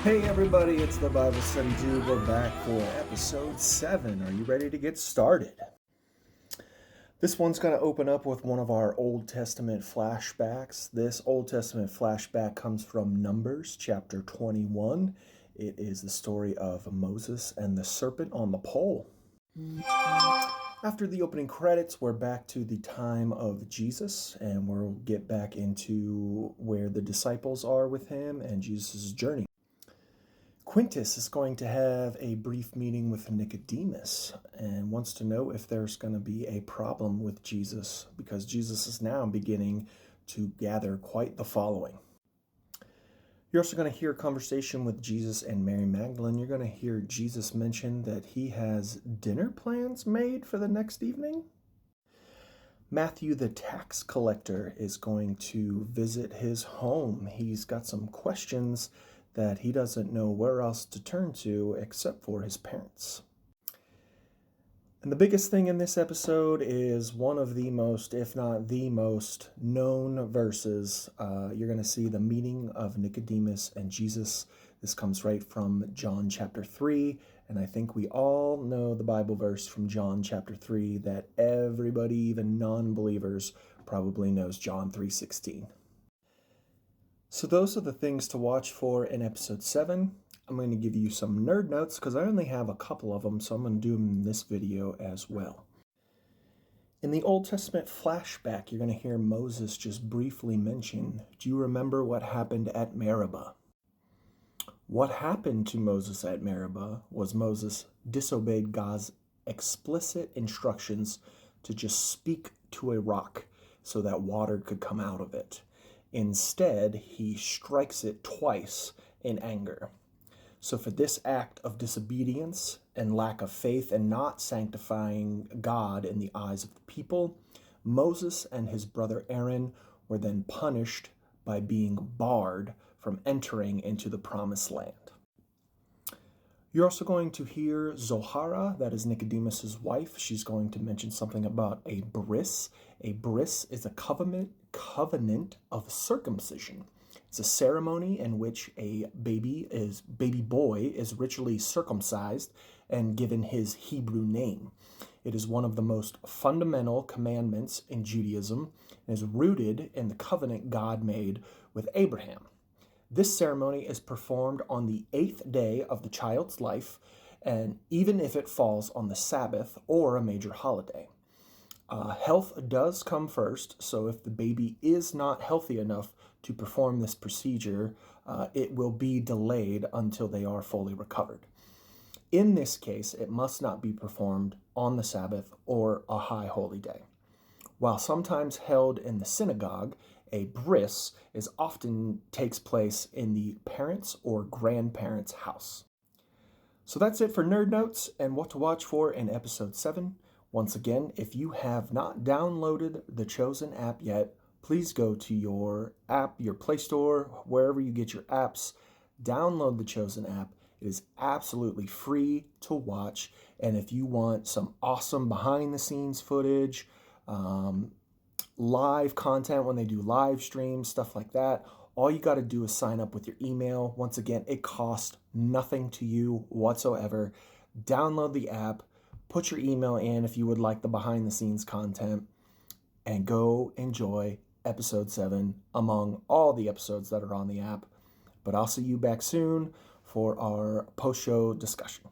Hey everybody, it's the Bible Study Dude. We're back for episode 7. Are you ready to get started? This one's going to open up with one of our Old Testament flashbacks. This Old Testament flashback comes from Numbers chapter 21. It is the story of Moses and the serpent on the pole. After the opening credits, we're back to the time of Jesus, and we'll get back into where the disciples are with him and Jesus' journey. Quintus is going to have a brief meeting with Nicodemus and wants to know if there's going to be a problem with Jesus, because Jesus is now beginning to gather quite the following. You're also going to hear a conversation with Jesus and Mary Magdalene. You're going to hear Jesus mention that he has dinner plans made for the next evening. Matthew the tax collector is going to visit his home. He's got some questions that he doesn't know where else to turn to except for his parents. And the biggest thing in this episode is one of the most, if not the most, known verses. You're going to see the meeting of Nicodemus and Jesus. This comes right from John chapter 3, and I think we all know the Bible verse from John chapter 3 that everybody, even non-believers, probably knows, John 3:16. So those are the things to watch for in episode 7. I'm going to give you some nerd notes because I only have a couple of them, so I'm going to do them in this video as well. In the Old Testament flashback, you're going to hear Moses just briefly mention, do you remember what happened at Meribah? What happened to Moses at Meribah was Moses disobeyed God's explicit instructions to just speak to a rock so that water could come out of it. Instead, he strikes it twice in anger. So for this act of disobedience and lack of faith and not sanctifying God in the eyes of the people, Moses and his brother Aaron were then punished by being barred from entering into the promised land. You're also going to hear Zohara, that is Nicodemus' wife. She's going to mention something about a bris. A bris is a covenant of circumcision. It's a ceremony in which a baby boy is ritually circumcised and given his Hebrew name. It is one of the most fundamental commandments in Judaism and is rooted in the covenant God made with Abraham. This ceremony is performed on the 8th day of the child's life, and even if it falls on the Sabbath or a major holiday. Health does come first, so if the baby is not healthy enough to perform this procedure, it will be delayed until they are fully recovered. In this case, it must not be performed on the Sabbath or a high holy day. While sometimes held in the synagogue, a bris often takes place in the parents' or grandparents' house. So that's it for Nerd Notes and what to watch for in episode 7. Once again, if you have not downloaded the Chosen app yet, please go to your app, your Play Store, wherever you get your apps. Download the Chosen app. It is absolutely free to watch. And if you want some awesome behind-the-scenes footage, live content when they do live streams, stuff like that, all you got to do is sign up with your email. Once again, it costs nothing to you whatsoever. Download the app, put your email in if you would like the behind-the-scenes content, and go enjoy episode 7 among all the episodes that are on the app. But I'll see you back soon for our post-show discussion.